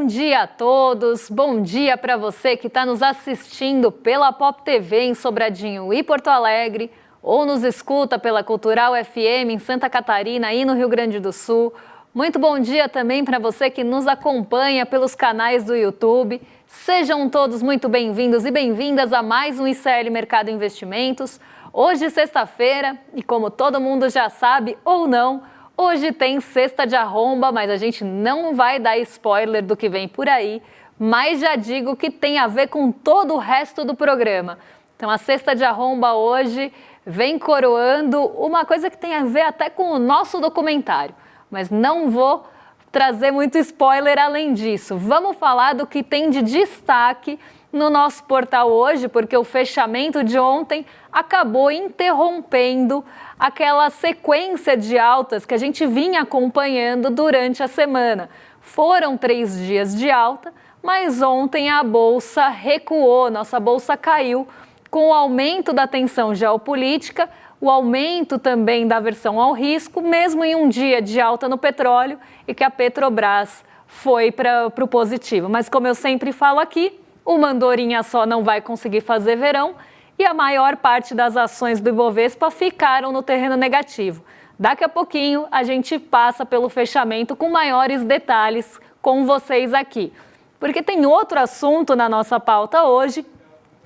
dia a todos, bom dia para você que está nos assistindo pela Pop TV em Sobradinho e Porto Alegre, ou nos escuta pela Cultural FM em Santa Catarina e no Rio Grande do Sul. Muito bom dia também para você que nos acompanha pelos canais do YouTube. Sejam todos muito bem-vindos e bem-vindas a mais um ICL Mercado Investimentos. Hoje, sexta-feira, e como todo mundo já sabe ou não, hoje tem Sexta de Arromba, mas a gente não vai dar spoiler do que vem por aí, mas já digo que tem a ver com todo o resto do programa. Então a Sexta de Arromba hoje vem coroando uma coisa que tem a ver até com o nosso documentário, mas não vou trazer muito spoiler além disso. Vamos falar do que tem de destaque no nosso portal hoje, porque o fechamento de ontem acabou interrompendo aquela sequência de altas que a gente vinha acompanhando durante a semana. Foram 3 dias de alta, mas ontem a bolsa recuou, nossa bolsa caiu com o aumento da tensão geopolítica, o aumento também da aversão ao risco, mesmo em um dia de alta no petróleo e que a Petrobras foi para o positivo. Mas como eu sempre falo aqui, uma andorinha só não vai conseguir fazer verão e a maior parte das ações do Ibovespa ficaram no terreno negativo. Daqui a pouquinho a gente passa pelo fechamento com maiores detalhes com vocês aqui. Porque tem outro assunto na nossa pauta hoje,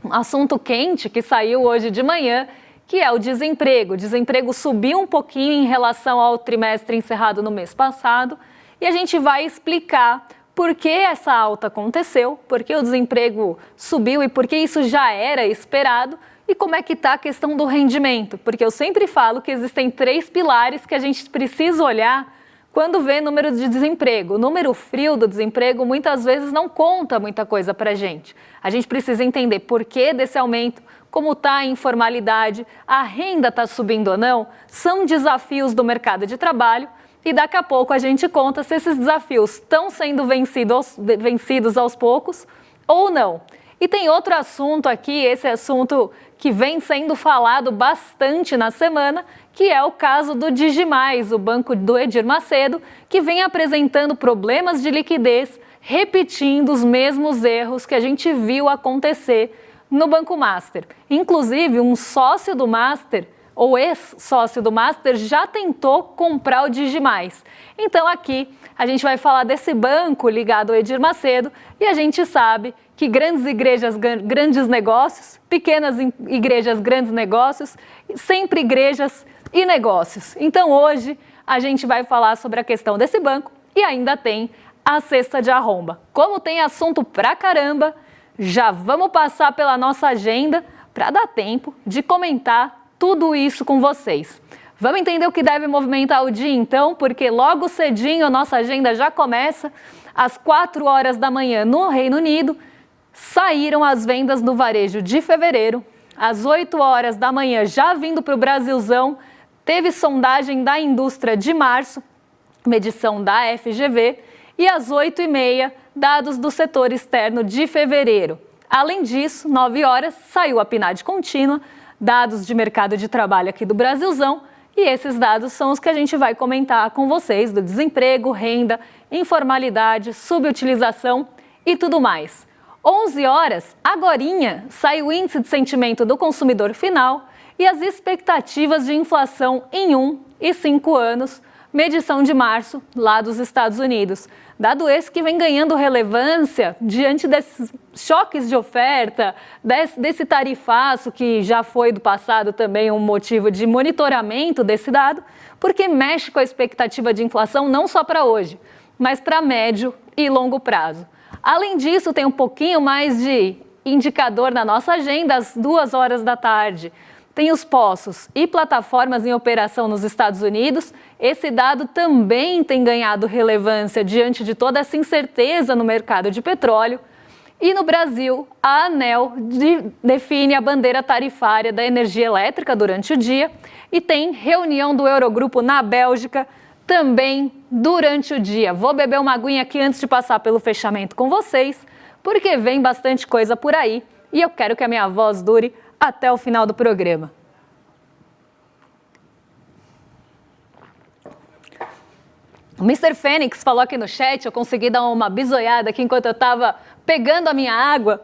um assunto quente que saiu hoje de manhã, que é o desemprego. O desemprego subiu um pouquinho em relação ao trimestre encerrado no mês passado e a gente vai explicar por que essa alta aconteceu, por que o desemprego subiu e por que isso já era esperado e como é que está a questão do rendimento. Porque eu sempre falo que existem 3 pilares que a gente precisa olhar quando vê número de desemprego. O número frio do desemprego muitas vezes não conta muita coisa para a gente. A gente precisa entender por que desse aumento, como está a informalidade, a renda está subindo ou não, são desafios do mercado de trabalho. E daqui a pouco a gente conta se esses desafios estão sendo vencidos aos poucos ou não. E tem outro assunto aqui, esse assunto que vem sendo falado bastante na semana, que é o caso do Digimais, o banco do Edir Macedo, que vem apresentando problemas de liquidez, repetindo os mesmos erros que a gente viu acontecer no Banco Master. Inclusive, um sócio do Master, ou ex-sócio do Master, já tentou comprar o Digimais. Então aqui a gente vai falar desse banco ligado ao Edir Macedo e a gente sabe que grandes igrejas, grandes negócios, pequenas igrejas, grandes negócios, sempre igrejas e negócios. Então hoje a gente vai falar sobre a questão desse banco e ainda tem a Sexta de Arromba. Como tem assunto pra caramba, já vamos passar pela nossa agenda para dar tempo de comentar tudo isso com vocês. Vamos entender o que deve movimentar o dia então, porque logo cedinho a nossa agenda já começa. Às 4 horas da manhã no Reino Unido, saíram as vendas no varejo de fevereiro. Às 8 horas da manhã, já vindo para o Brasilzão, teve sondagem da indústria de março, medição da FGV, e às 8h30, dados do setor externo de fevereiro. Além disso, 9 horas, saiu a PNAD contínua, dados de mercado de trabalho aqui do Brasilzão, e esses dados são os que a gente vai comentar com vocês, do desemprego, renda, informalidade, subutilização e tudo mais. 11 horas, agorinha, sai o índice de sentimento do consumidor final e as expectativas de inflação em 1 e 5 anos, medição de março, lá dos Estados Unidos. Dado esse que vem ganhando relevância diante desses choques de oferta, desse tarifaço que já foi do passado também um motivo de monitoramento desse dado, porque mexe com a expectativa de inflação não só para hoje, mas para médio e longo prazo. Além disso, tem um pouquinho mais de indicador na nossa agenda às 2 horas da tarde. Tem os poços e plataformas em operação nos Estados Unidos. Esse dado também tem ganhado relevância diante de toda essa incerteza no mercado de petróleo. E no Brasil, a ANEEL define a bandeira tarifária da energia elétrica durante o dia e tem reunião do Eurogrupo na Bélgica também durante o dia. Vou beber uma aguinha aqui antes de passar pelo fechamento com vocês, porque vem bastante coisa por aí e eu quero que a minha voz dure até o final do programa. O Mr. Fênix falou aqui no chat, eu consegui dar uma bisoiada aqui enquanto eu estava pegando a minha água.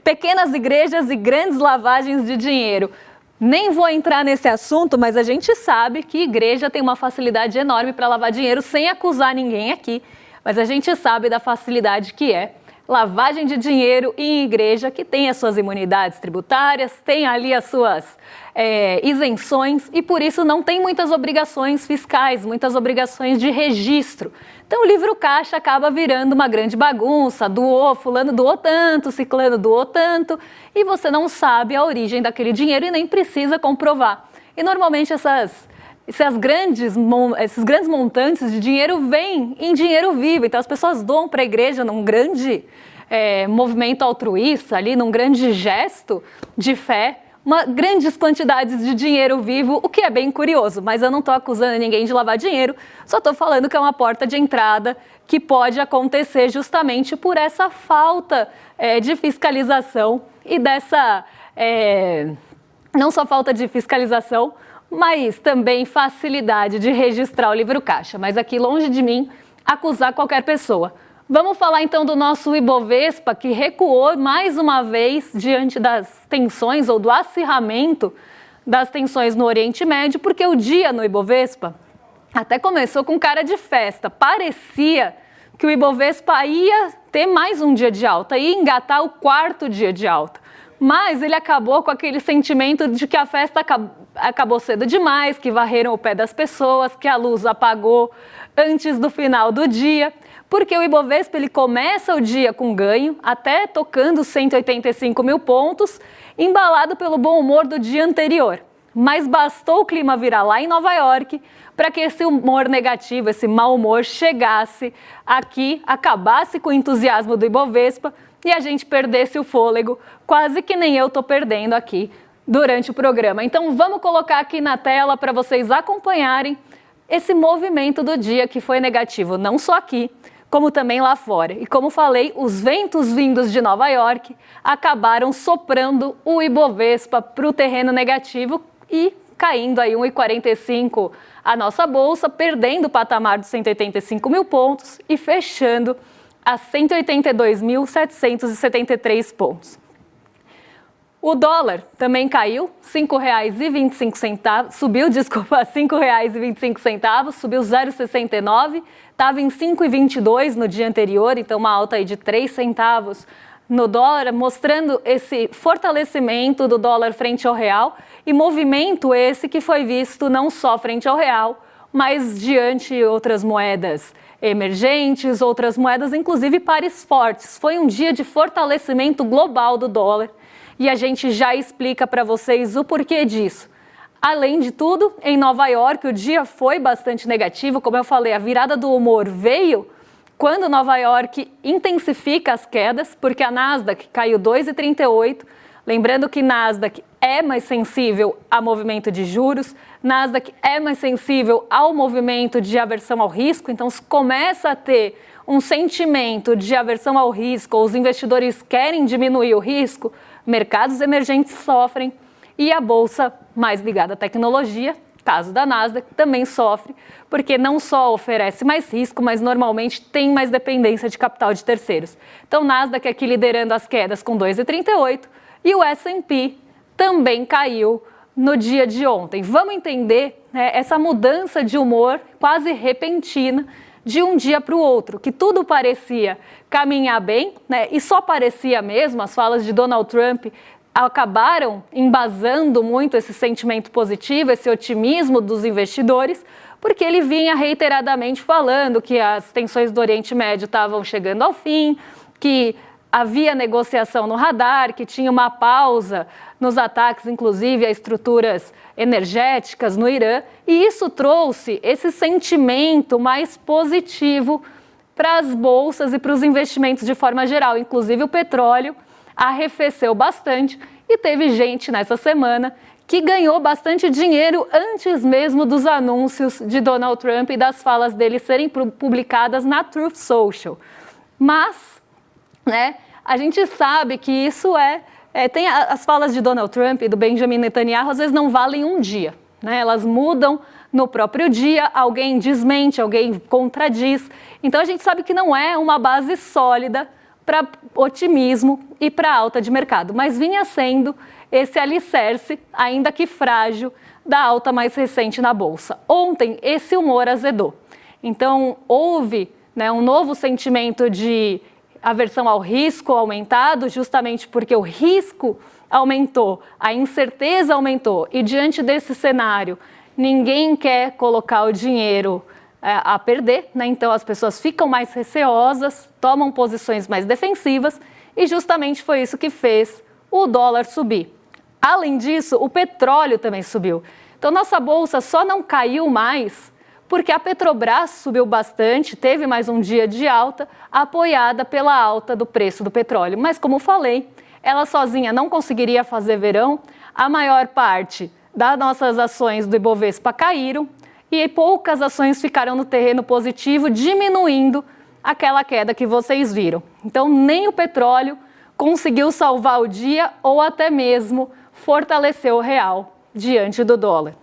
Pequenas igrejas e grandes lavagens de dinheiro. Nem vou entrar nesse assunto, mas a gente sabe que igreja tem uma facilidade enorme para lavar dinheiro, sem acusar ninguém aqui. Mas a gente sabe da facilidade que é lavagem de dinheiro em igreja, que tem as suas imunidades tributárias, tem ali as suas isenções e por isso não tem muitas obrigações fiscais, muitas obrigações de registro. Então o livro caixa acaba virando uma grande bagunça, fulano doou tanto, ciclano doou tanto, e você não sabe a origem daquele dinheiro e nem precisa comprovar. E normalmente esses grandes montantes de dinheiro vêm em dinheiro vivo, então as pessoas doam para a igreja num grande movimento altruísta, ali, num grande gesto de fé, grandes quantidades de dinheiro vivo, o que é bem curioso, mas eu não estou acusando ninguém de lavar dinheiro, só estou falando que é uma porta de entrada que pode acontecer justamente por essa falta de fiscalização e dessa, não só falta de fiscalização, mas também facilidade de registrar o livro caixa. Mas aqui, longe de mim, acusar qualquer pessoa. Vamos falar então do nosso Ibovespa, que recuou mais uma vez diante das tensões ou do acirramento das tensões no Oriente Médio, porque o dia no Ibovespa até começou com cara de festa. Parecia que o Ibovespa ia ter mais um dia de alta, ia engatar o 4º dia de alta. Mas ele acabou com aquele sentimento de que a festa acabou cedo demais, que varreram o pé das pessoas, que a luz apagou antes do final do dia, porque o Ibovespa ele começa o dia com ganho, até tocando 185 mil pontos, embalado pelo bom humor do dia anterior. Mas bastou o clima virar lá em Nova York para que esse humor negativo, esse mau humor chegasse aqui, acabasse com o entusiasmo do Ibovespa e a gente perdesse o fôlego, quase que nem eu estou perdendo aqui durante o programa. Então vamos colocar aqui na tela para vocês acompanharem esse movimento do dia que foi negativo, não só aqui, como também lá fora. E como falei, os ventos vindos de Nova York acabaram soprando o Ibovespa para o terreno negativo e caindo aí 1,45 a nossa bolsa, perdendo o patamar dos 185 mil pontos e fechando a 182.773 pontos. O dólar também caiu, R$ 5,25, subiu, desculpa, R$ 5,25, subiu 0,69, estava em 5,22 no dia anterior, então uma alta aí de 3 centavos no dólar, mostrando esse fortalecimento do dólar frente ao real e movimento esse que foi visto não só frente ao real, mas diante outras moedas emergentes, outras moedas, inclusive pares fortes. Foi um dia de fortalecimento global do dólar. E a gente já explica para vocês o porquê disso. Além de tudo, em Nova York o dia foi bastante negativo, como eu falei, a virada do humor veio quando Nova York intensifica as quedas, porque a Nasdaq caiu 2,38, lembrando que Nasdaq é mais sensível a movimento de juros, Nasdaq é mais sensível ao movimento de aversão ao risco, então se começa a ter um sentimento de aversão ao risco, ou os investidores querem diminuir o risco, mercados emergentes sofrem e a bolsa mais ligada à tecnologia, caso da Nasdaq, também sofre, porque não só oferece mais risco, mas normalmente tem mais dependência de capital de terceiros. Então, Nasdaq aqui liderando as quedas com 2,38 e o S&P também caiu no dia de ontem. Vamos entender essa mudança de humor quase repentina de um dia para o outro, que tudo parecia caminhar bem, e só parecia mesmo, as falas de Donald Trump acabaram embasando muito esse sentimento positivo, esse otimismo dos investidores, porque ele vinha reiteradamente falando que as tensões do Oriente Médio estavam chegando ao fim, que havia negociação no radar, que tinha uma pausa nos ataques, inclusive a estruturas energéticas no Irã, e isso trouxe esse sentimento mais positivo para as bolsas e para os investimentos de forma geral. Inclusive o petróleo arrefeceu bastante e teve gente nessa semana que ganhou bastante dinheiro antes mesmo dos anúncios de Donald Trump e das falas dele serem publicadas na Truth Social. Mas, a gente sabe que isso tem as falas de Donald Trump e do Benjamin Netanyahu, às vezes não valem um dia. né? Elas mudam no próprio dia, alguém desmente, alguém contradiz. Então a gente sabe que não é uma base sólida para otimismo e para alta de mercado, mas vinha sendo esse alicerce, ainda que frágil, da alta mais recente na Bolsa. Ontem, esse humor azedou. Então, houve, né, um novo sentimento de aversão ao risco aumentado, justamente porque o risco aumentou, a incerteza aumentou, e diante desse cenário, ninguém quer colocar o dinheiro a perder, né? Então as pessoas ficam mais receosas, tomam posições mais defensivas, e justamente foi isso que fez o dólar subir. Além disso, o petróleo também subiu. Então nossa bolsa só não caiu mais porque a Petrobras subiu bastante, teve mais um dia de alta, apoiada pela alta do preço do petróleo. Mas como falei, ela sozinha não conseguiria fazer verão, a maior parte das nossas ações do Ibovespa caíram e poucas ações ficaram no terreno positivo, diminuindo aquela queda que vocês viram. Então nem o petróleo conseguiu salvar o dia ou até mesmo fortalecer o real diante do dólar.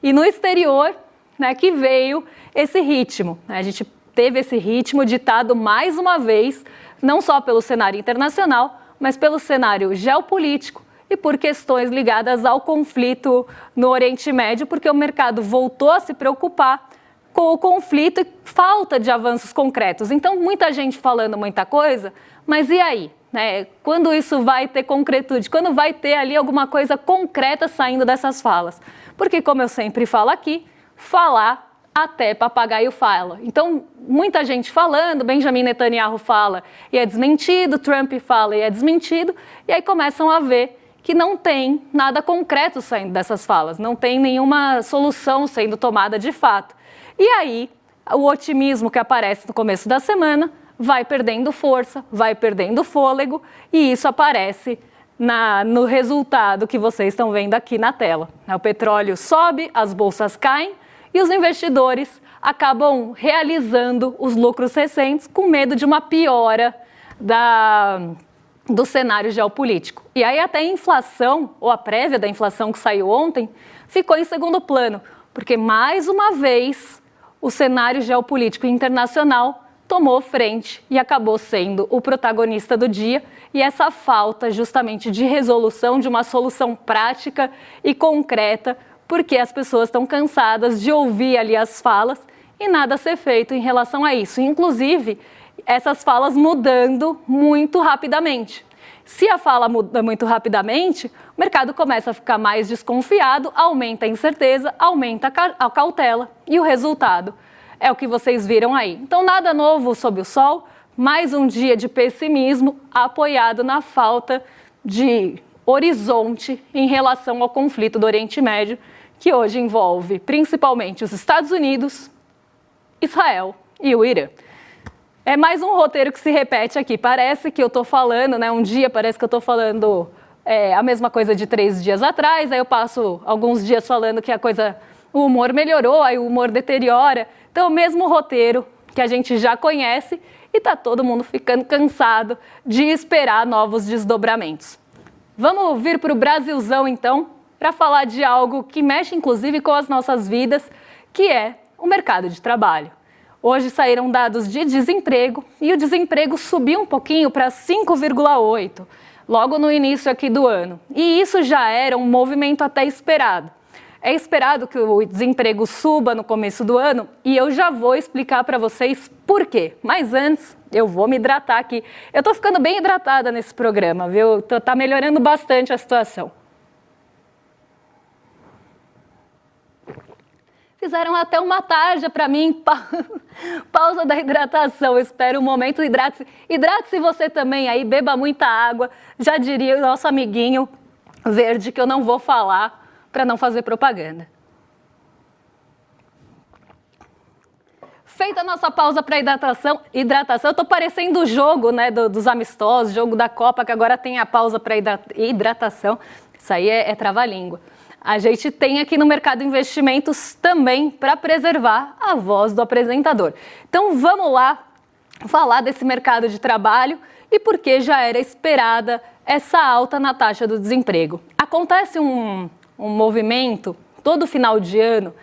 E no exterior, né, que veio esse ritmo. A gente teve esse ritmo ditado mais uma vez, não só pelo cenário internacional, mas pelo cenário geopolítico e por questões ligadas ao conflito no Oriente Médio, porque o mercado voltou a se preocupar com o conflito e falta de avanços concretos. Então, muita gente falando muita coisa, mas e aí? Né? Quando isso vai ter concretude? Quando vai ter ali alguma coisa concreta saindo dessas falas? Porque, como eu sempre falo aqui, falar até papagaio fala. Então, muita gente falando, Benjamin Netanyahu fala e é desmentido, Trump fala e é desmentido, e aí começam a ver que não tem nada concreto saindo dessas falas, não tem nenhuma solução sendo tomada de fato. E aí, o otimismo que aparece no começo da semana vai perdendo força, vai perdendo fôlego, e isso aparece no resultado que vocês estão vendo aqui na tela. O petróleo sobe, as bolsas caem, e os investidores acabam realizando os lucros recentes com medo de uma piora do cenário geopolítico. E aí até a inflação, ou a prévia da inflação que saiu ontem, ficou em segundo plano, porque mais uma vez o cenário geopolítico internacional tomou frente e acabou sendo o protagonista do dia, e essa falta justamente de resolução, de uma solução prática e concreta, porque as pessoas estão cansadas de ouvir ali as falas e nada a ser feito em relação a isso. Inclusive, essas falas mudando muito rapidamente. Se a fala muda muito rapidamente, o mercado começa a ficar mais desconfiado, aumenta a incerteza, aumenta a cautela, e o resultado é o que vocês viram aí. Então, nada novo sob o sol, mais um dia de pessimismo apoiado na falta de horizonte em relação ao conflito do Oriente Médio, que hoje envolve principalmente os Estados Unidos, Israel e o Irã. É mais um roteiro que se repete aqui. Parece que eu estou falando, né? Um dia parece que eu estou falando a mesma coisa de 3 dias atrás, aí eu passo alguns dias falando que o humor melhorou, aí o humor deteriora. Então, o mesmo roteiro que a gente já conhece e está todo mundo ficando cansado de esperar novos desdobramentos. Vamos vir para o Brasilzão, então, para falar de algo que mexe inclusive com as nossas vidas, que é o mercado de trabalho. Hoje saíram dados de desemprego e o desemprego subiu um pouquinho para 5,8, logo no início aqui do ano. E isso já era um movimento até esperado. É esperado que o desemprego suba no começo do ano e eu já vou explicar para vocês por quê. Mas antes, eu vou me hidratar aqui. Eu estou ficando bem hidratada nesse programa, viu? Está melhorando bastante a situação. Fizeram até uma tarja para mim, pausa da hidratação. Espero um momento, hidrate-se. Hidrate-se você também aí, beba muita água. Já diria o nosso amiguinho verde que eu não vou falar para não fazer propaganda. Feita a nossa pausa para hidratação, eu estou parecendo o jogo, né, dos amistosos, jogo da Copa, que agora tem a pausa para hidratação. Isso aí é trava-língua. A gente tem aqui no Mercado Investimentos também para preservar a voz do apresentador. Então vamos lá falar desse mercado de trabalho e por que já era esperada essa alta na taxa do desemprego. Acontece um movimento todo final de ano,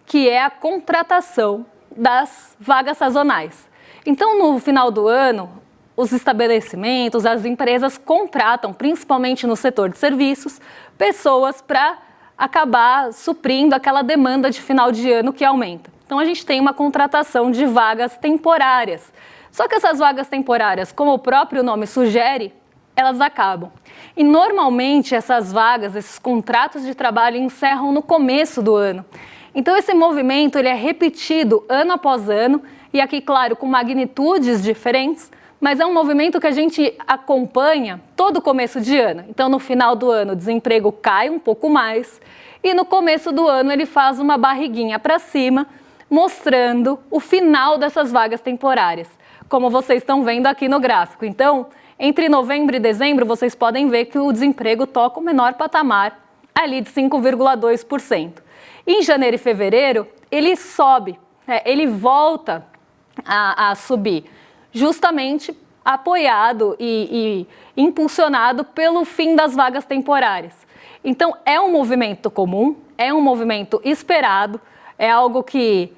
que é a contratação das vagas sazonais. Então, no final do ano, os estabelecimentos, as empresas contratam, principalmente no setor de serviços, pessoas para acabar suprindo aquela demanda de final de ano que aumenta. Então, a gente tem uma contratação de vagas temporárias. Só que essas vagas temporárias, como o próprio nome sugere, elas acabam. E, normalmente, essas vagas, esses contratos de trabalho encerram no começo do ano. Então, esse movimento ele é repetido ano após ano, e aqui, claro, com magnitudes diferentes, mas é um movimento que a gente acompanha todo começo de ano. Então, no final do ano, o desemprego cai um pouco mais e no começo do ano ele faz uma barriguinha para cima, mostrando o final dessas vagas temporárias, como vocês estão vendo aqui no gráfico. Então, entre novembro e dezembro, vocês podem ver que o desemprego toca o menor patamar, ali de 5,2%. Em janeiro e fevereiro, ele sobe, ele volta a subir, justamente apoiado e impulsionado pelo fim das vagas temporárias. Então, é um movimento comum, é um movimento esperado, é algo que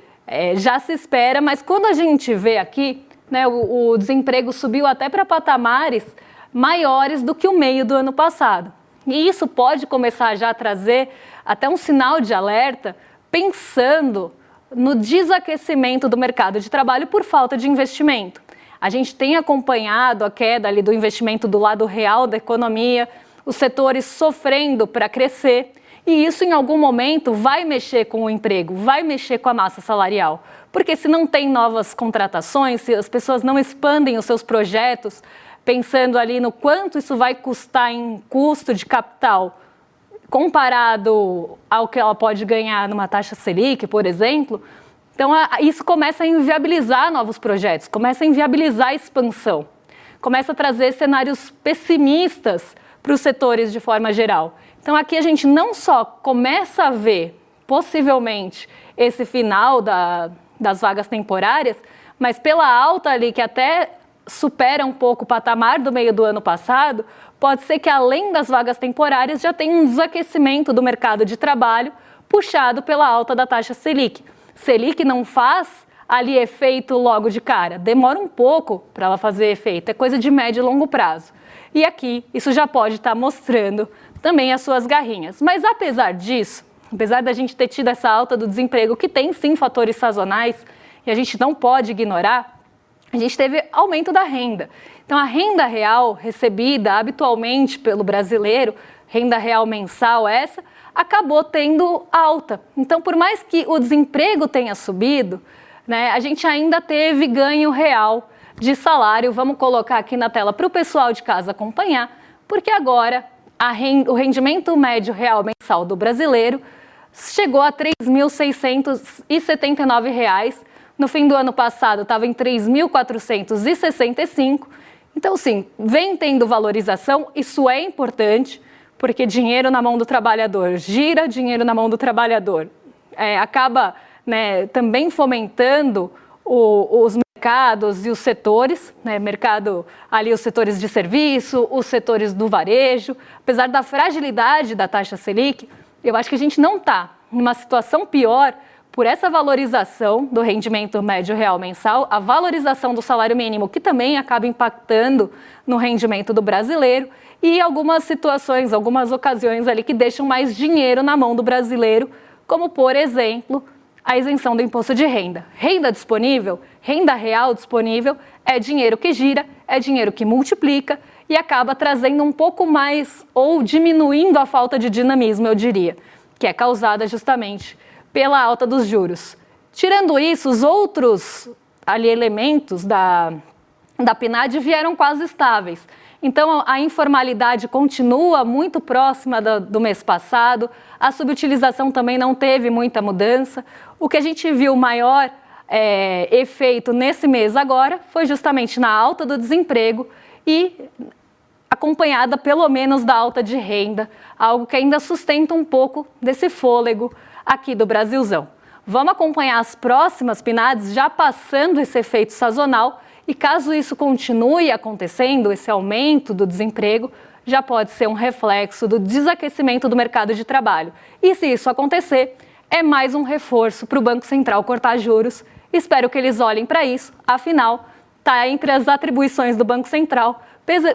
já se espera, mas quando a gente vê aqui, né, o desemprego subiu até para patamares maiores do que o meio do ano passado. E isso pode começar já a trazer até um sinal de alerta, pensando no desaquecimento do mercado de trabalho por falta de investimento. A gente tem acompanhado a queda ali do investimento do lado real da economia, os setores sofrendo para crescer, e isso em algum momento vai mexer com o emprego, vai mexer com a massa salarial. Porque se não tem novas contratações, se as pessoas não expandem os seus projetos, pensando ali no quanto isso vai custar em custo de capital, comparado ao que ela pode ganhar numa taxa Selic, por exemplo, então isso começa a inviabilizar novos projetos, começa a inviabilizar a expansão, começa a trazer cenários pessimistas para os setores de forma geral. Então aqui a gente não só começa a ver, possivelmente, esse final das vagas temporárias, mas pela alta ali que até supera um pouco o patamar do meio do ano passado, pode ser que além das vagas temporárias já tenha um desaquecimento do mercado de trabalho puxado pela alta da taxa Selic. Selic não faz ali efeito logo de cara, demora um pouco para ela fazer efeito, é coisa de médio e longo prazo. E aqui isso já pode estar mostrando também as suas garrinhas. Mas apesar disso, apesar da gente ter tido essa alta do desemprego, que tem sim fatores sazonais e a gente não pode ignorar, a gente teve aumento da renda. Então, a renda real recebida habitualmente pelo brasileiro, renda real mensal essa, acabou tendo alta. Então, por mais que o desemprego tenha subido, né, a gente ainda teve ganho real de salário. Vamos colocar aqui na tela para o pessoal de casa acompanhar, porque agora o rendimento médio real mensal do brasileiro chegou a R$ 3.679. No fim do ano passado estava em 3.465. Então, sim, vem tendo valorização, isso é importante, porque dinheiro na mão do trabalhador gira, dinheiro na mão do trabalhador acaba, né, também fomentando os mercados e os setores, né, mercado ali, os setores de serviço, os setores do varejo. Apesar da fragilidade da taxa Selic, eu acho que a gente não está numa situação pior por essa valorização do rendimento médio real mensal, a valorização do salário mínimo, que também acaba impactando no rendimento do brasileiro, e algumas situações, algumas ocasiões ali que deixam mais dinheiro na mão do brasileiro, como, por exemplo, a isenção do imposto de renda. Renda disponível, renda real disponível, é dinheiro que gira, é dinheiro que multiplica e acaba trazendo um pouco mais, ou diminuindo a falta de dinamismo, eu diria, que é causada justamente pela alta dos juros. Tirando isso, os outros ali, elementos da PNAD vieram quase estáveis. Então, a informalidade continua muito próxima do mês passado, a subutilização também não teve muita mudança. O que a gente viu maior efeito nesse mês agora foi justamente na alta do desemprego e acompanhada pelo menos da alta de renda, algo que ainda sustenta um pouco desse fôlego aqui do Brasilzão. Vamos acompanhar as próximas PNADs já passando esse efeito sazonal e caso isso continue acontecendo, esse aumento do desemprego, já pode ser um reflexo do desaquecimento do mercado de trabalho. E se isso acontecer, é mais um reforço para o Banco Central cortar juros. Espero que eles olhem para isso, afinal, está entre as atribuições do Banco Central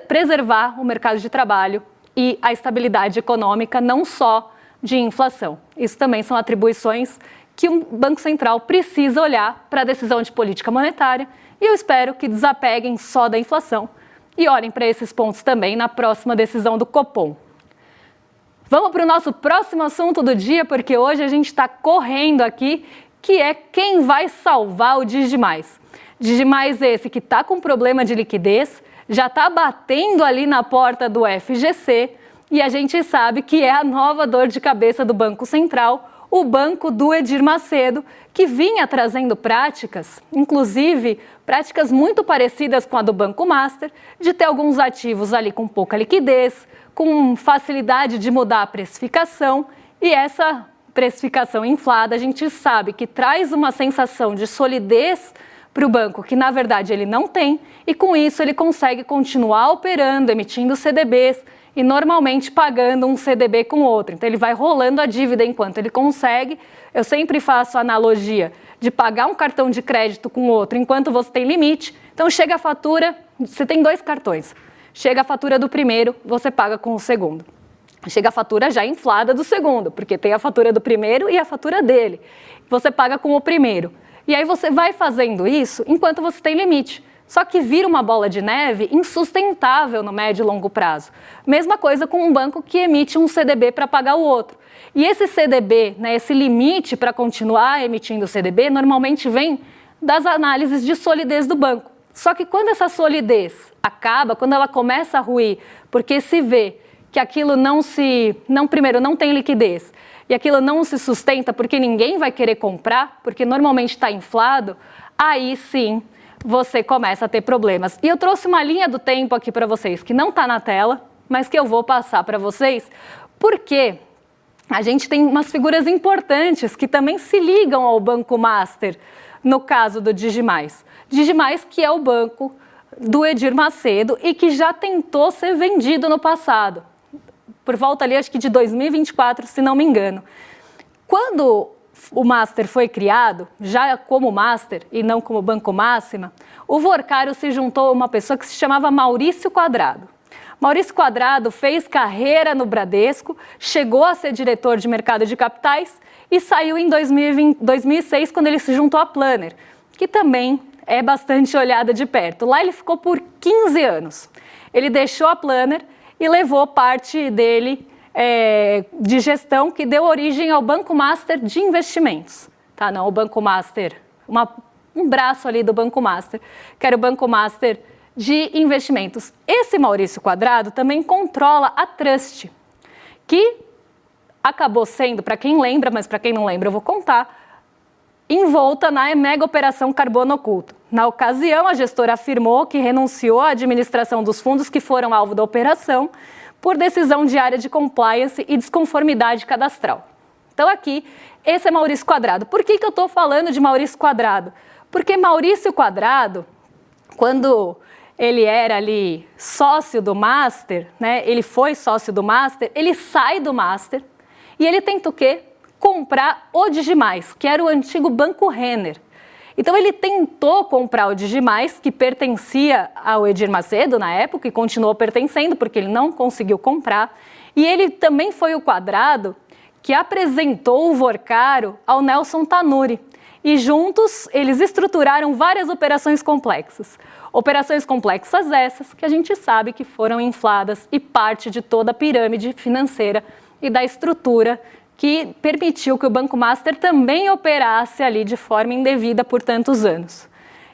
preservar o mercado de trabalho e a estabilidade econômica, não só de inflação. Isso também são atribuições que o Banco Central precisa olhar para a decisão de política monetária e eu espero que desapeguem só da inflação e olhem para esses pontos também na próxima decisão do Copom. Vamos para o nosso próximo assunto do dia, porque hoje a gente está correndo aqui, que é quem vai salvar o Digimais. Digimais esse que está com problema de liquidez, já está batendo ali na porta do FGC e a gente sabe que é a nova dor de cabeça do Banco Central, o banco do Edir Macedo, que vinha trazendo práticas, inclusive práticas muito parecidas com a do Banco Master, de ter alguns ativos ali com pouca liquidez, com facilidade de mudar a precificação, e essa precificação inflada a gente sabe que traz uma sensação de solidez para o banco que na verdade ele não tem, e com isso ele consegue continuar operando, emitindo CDBs e normalmente pagando um CDB com outro. Então ele vai rolando a dívida enquanto ele consegue. Eu sempre faço a analogia de pagar um cartão de crédito com outro enquanto você tem limite. Então chega a fatura, você tem 2 cartões. Chega a fatura do primeiro, você paga com o segundo. Chega a fatura já inflada do segundo, porque tem a fatura do primeiro e a fatura dele. Você paga com o primeiro. E aí você vai fazendo isso enquanto você tem limite. Só que vira uma bola de neve insustentável no médio e longo prazo. Mesma coisa com um banco que emite um CDB para pagar o outro. E esse CDB, né, esse limite para continuar emitindo CDB, normalmente vem das análises de solidez do banco. Só que quando essa solidez acaba, quando ela começa a ruir, porque se vê que aquilo primeiro não tem liquidez, e aquilo não se sustenta porque ninguém vai querer comprar, porque normalmente está inflado, aí sim você começa a ter problemas. E eu trouxe uma linha do tempo aqui para vocês, que não está na tela, mas que eu vou passar para vocês, porque a gente tem umas figuras importantes que também se ligam ao Banco Master, no caso do Digimais. Digimais, que é o banco do Edir Macedo e que já tentou ser vendido no passado, por volta ali, acho que de 2024, se não me engano. Quando o Master foi criado, já como Master e não como Banco Máxima, o Workário se juntou a uma pessoa que se chamava Maurício Quadrado. Maurício Quadrado fez carreira no Bradesco, chegou a ser diretor de mercado de capitais e saiu em 2006, quando ele se juntou à Planner, que também é bastante olhada de perto. Lá ele ficou por 15 anos. Ele deixou a Planner e levou parte dele de gestão, que deu origem ao Banco Master de Investimentos. Tá? Não, o Banco Master, um braço ali do Banco Master, que era o Banco Master de Investimentos. Esse Maurício Quadrado também controla a Trust, que acabou sendo, para quem lembra, mas para quem não lembra eu vou contar, envolta na mega operação Carbono Oculto. Na ocasião, a gestora afirmou que renunciou à administração dos fundos que foram alvo da operação por decisão de área de compliance e desconformidade cadastral. Então aqui, esse é Maurício Quadrado. Por que eu estou falando de Maurício Quadrado? Porque Maurício Quadrado, quando ele era ali sócio do Master, né, ele foi sócio do Master, ele sai do Master e ele tenta o quê? Comprar o Digimais, que era o antigo Banco Renner. Então ele tentou comprar o Digimais, que pertencia ao Edir Macedo na época e continuou pertencendo porque ele não conseguiu comprar. E ele também foi o Quadrado que apresentou o Workário ao Nelson Tanuri. E juntos eles estruturaram várias operações complexas. Operações complexas essas que a gente sabe que foram infladas e parte de toda a pirâmide financeira e da estrutura que permitiu que o Banco Master também operasse ali de forma indevida por tantos anos.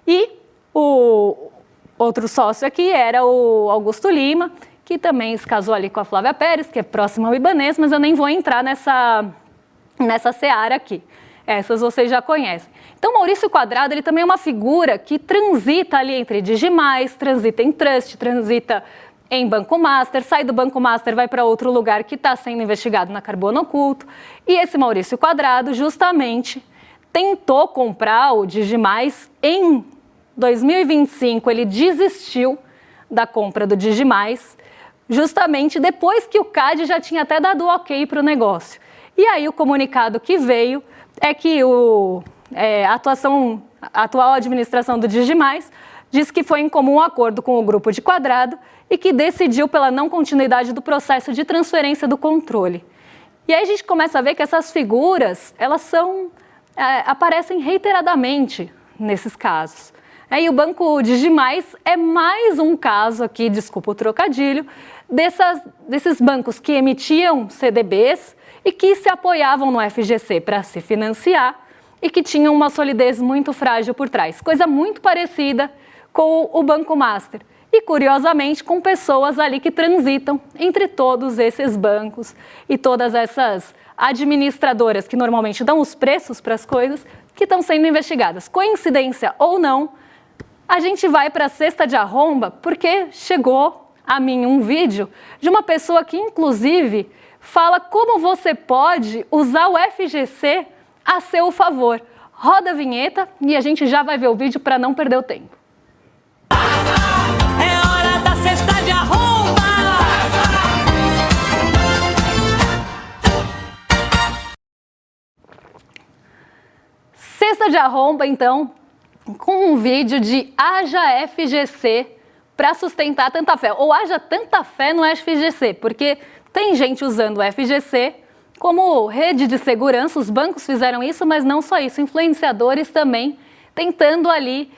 E o outro sócio aqui era o Augusto Lima, que também se casou ali com a Flávia Pérez, que é próxima ao Ibanez, mas eu nem vou entrar nessa seara aqui. Essas vocês já conhecem. Então, Maurício Quadrado, ele também é uma figura que transita ali entre Digimais, transita em Trust, transita em Banco Master, sai do Banco Master, vai para outro lugar que está sendo investigado na Carbono Oculto. E esse Maurício Quadrado, justamente, tentou comprar o Digimais. Em 2025, ele desistiu da compra do Digimais, justamente depois que o CAD já tinha até dado o ok para o negócio. E aí o comunicado que veio é que a atual administração do Digimais diz que foi em comum acordo com o grupo de Quadrado e que decidiu pela não continuidade do processo de transferência do controle. E aí a gente começa a ver que essas figuras, elas aparecem reiteradamente nesses casos. E o Banco Digimais é mais um caso aqui, desculpa o trocadilho, desses bancos que emitiam CDBs e que se apoiavam no FGC para se financiar e que tinham uma solidez muito frágil por trás. Coisa muito parecida com o Banco Master. E, curiosamente, com pessoas ali que transitam entre todos esses bancos e todas essas administradoras que normalmente dão os preços para as coisas que estão sendo investigadas. Coincidência ou não, a gente vai para a cesta de arromba porque chegou a mim um vídeo de uma pessoa que, inclusive, fala como você pode usar o FGC a seu favor. Roda a vinheta e a gente já vai ver o vídeo para não perder o tempo. É hora da cesta de arromba! Cesta de arromba, então, com um vídeo de haja FGC para sustentar tanta fé. Ou haja tanta fé no FGC, porque tem gente usando o FGC como rede de segurança, os bancos fizeram isso, mas não só isso, influenciadores também tentando ali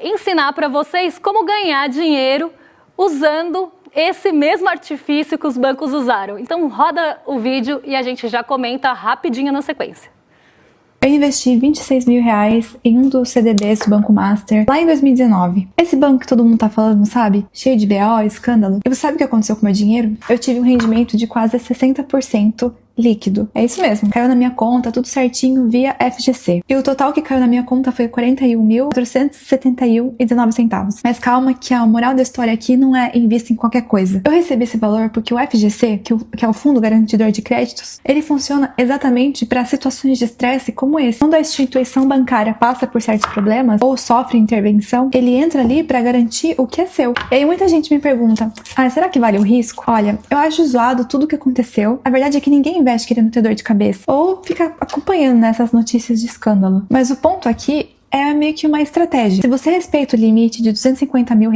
ensinar para vocês como ganhar dinheiro usando esse mesmo artifício que os bancos usaram. Então roda o vídeo e a gente já comenta rapidinho na sequência. Eu investi R$26 mil em um dos CDBs do Banco Master lá em 2019. Esse banco que todo mundo tá falando, sabe? Cheio de BO, escândalo. E você sabe o que aconteceu com o meu dinheiro? Eu tive um rendimento de quase 60% líquido. É isso mesmo, caiu na minha conta, tudo certinho, via FGC. E o total que caiu na minha conta foi R$41.471,19. Mas calma que a moral da história aqui não é invista em qualquer coisa. Eu recebi esse valor porque o FGC, que é o Fundo Garantidor de Créditos, ele funciona exatamente para situações de estresse como esse. Quando a instituição bancária passa por certos problemas ou sofre intervenção, ele entra ali para garantir o que é seu. E aí muita gente me pergunta, será que vale o risco? Olha, eu acho zoado tudo o que aconteceu. A verdade é que ninguém investe querendo ter dor de cabeça ou fica acompanhando nessas notícias de escândalo. Mas o ponto aqui é meio que uma estratégia. Se você respeita o limite de R$250 mil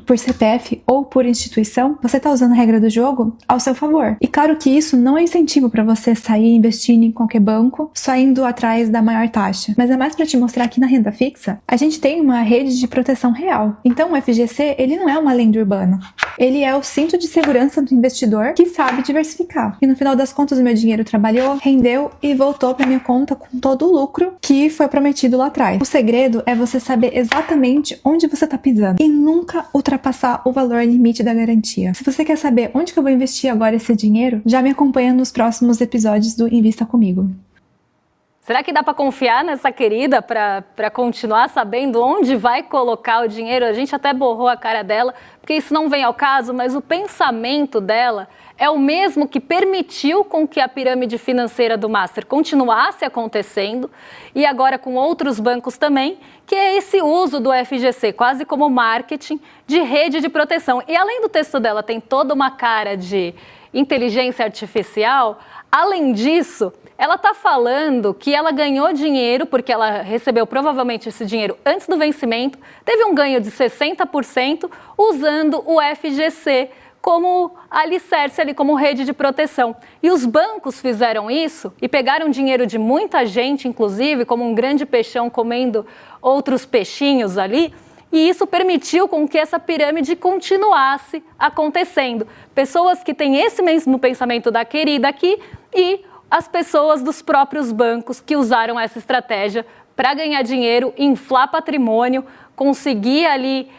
por CPF ou por instituição, você está usando a regra do jogo ao seu favor. E claro que isso não é incentivo para você sair investindo em qualquer banco, só indo atrás da maior taxa. Mas é mais para te mostrar que na renda fixa, a gente tem uma rede de proteção real. Então o FGC, ele não é uma lenda urbana. Ele é o cinto de segurança do investidor que sabe diversificar. E no final das contas, o meu dinheiro trabalhou, rendeu e voltou para minha conta com todo o lucro que foi prometido lá atrás. O segredo é você saber exatamente onde você está pisando e nunca ultrapassar o valor limite da garantia. Se você quer saber onde que eu vou investir agora esse dinheiro, já me acompanha nos próximos episódios do Invista Comigo. Será que dá para confiar nessa querida para continuar sabendo onde vai colocar o dinheiro? A gente até borrou a cara dela, porque isso não vem ao caso, mas o pensamento dela é o mesmo que permitiu com que a pirâmide financeira do Master continuasse acontecendo e agora com outros bancos também, que é esse uso do FGC quase como marketing de rede de proteção. E além do texto dela tem toda uma cara de inteligência artificial, além disso, ela está falando que ela ganhou dinheiro, porque ela recebeu provavelmente esse dinheiro antes do vencimento, teve um ganho de 60% usando o FGC como alicerce ali, como rede de proteção. E os bancos fizeram isso e pegaram dinheiro de muita gente, inclusive, como um grande peixão comendo outros peixinhos ali, e isso permitiu com que essa pirâmide continuasse acontecendo. Pessoas que têm esse mesmo pensamento da querida aqui e as pessoas dos próprios bancos que usaram essa estratégia para ganhar dinheiro, inflar patrimônio, conseguir ali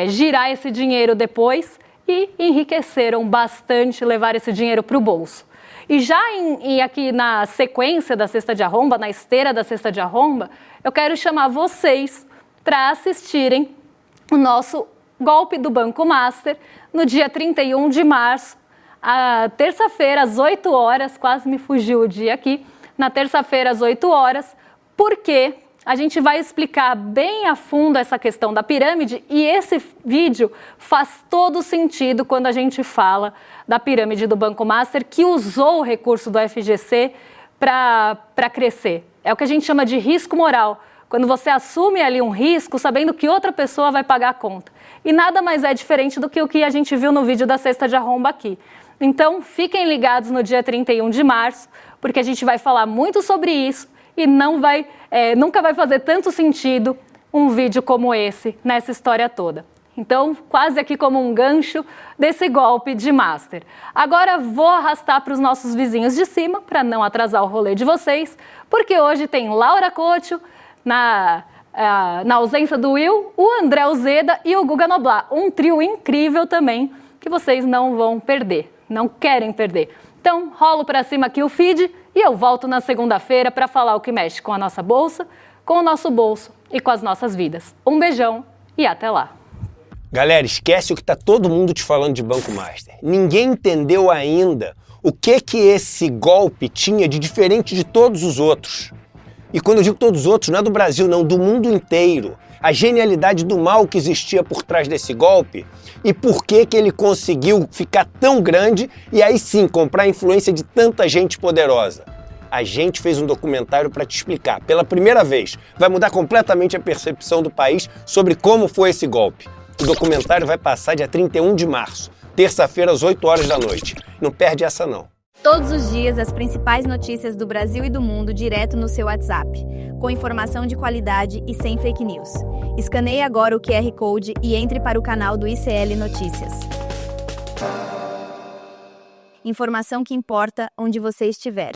girar esse dinheiro depois e enriqueceram bastante, levar esse dinheiro para o bolso. E já aqui na sequência da Cesta de Arromba, na esteira da Cesta de Arromba, eu quero chamar vocês para assistirem o nosso golpe do Banco Master no dia 31 de março, a terça-feira, às 8 horas, quase me fugiu o dia aqui, na terça-feira, às 8 horas, porque a gente vai explicar bem a fundo essa questão da pirâmide e esse vídeo faz todo sentido quando a gente fala da pirâmide do Banco Master, que usou o recurso do FGC para crescer. É o que a gente chama de risco moral, quando você assume ali um risco sabendo que outra pessoa vai pagar a conta. E nada mais é diferente do que o que a gente viu no vídeo da Cesta de Arromba aqui. Então, fiquem ligados no dia 31 de março, porque a gente vai falar muito sobre isso e nunca vai fazer tanto sentido um vídeo como esse nessa história toda. Então, quase aqui como um gancho desse golpe de Master. Agora vou arrastar para os nossos vizinhos de cima, para não atrasar o rolê de vocês, porque hoje tem Laura Couto, na ausência do Will, o André Uzeda e o Guga Noblar. Um trio incrível também, que vocês não vão perder, não querem perder. Então, rolo para cima aqui o feed e eu volto na segunda-feira para falar o que mexe com a nossa bolsa, com o nosso bolso e com as nossas vidas. Um beijão e até lá. Galera, esquece o que tá todo mundo te falando de Banco Master. Ninguém entendeu ainda o que esse golpe tinha de diferente de todos os outros. E quando eu digo todos os outros, não é do Brasil não, do mundo inteiro. A genialidade do mal que existia por trás desse golpe e por que ele conseguiu ficar tão grande e aí sim comprar a influência de tanta gente poderosa. A gente fez um documentário para te explicar. Pela primeira vez, vai mudar completamente a percepção do país sobre como foi esse golpe. O documentário vai passar dia 31 de março, terça-feira às 8 horas da noite. Não perde essa não. Todos os dias, as principais notícias do Brasil e do mundo direto no seu WhatsApp, com informação de qualidade e sem fake news. Escaneie agora o QR Code e entre para o canal do ICL Notícias. Informação que importa onde você estiver.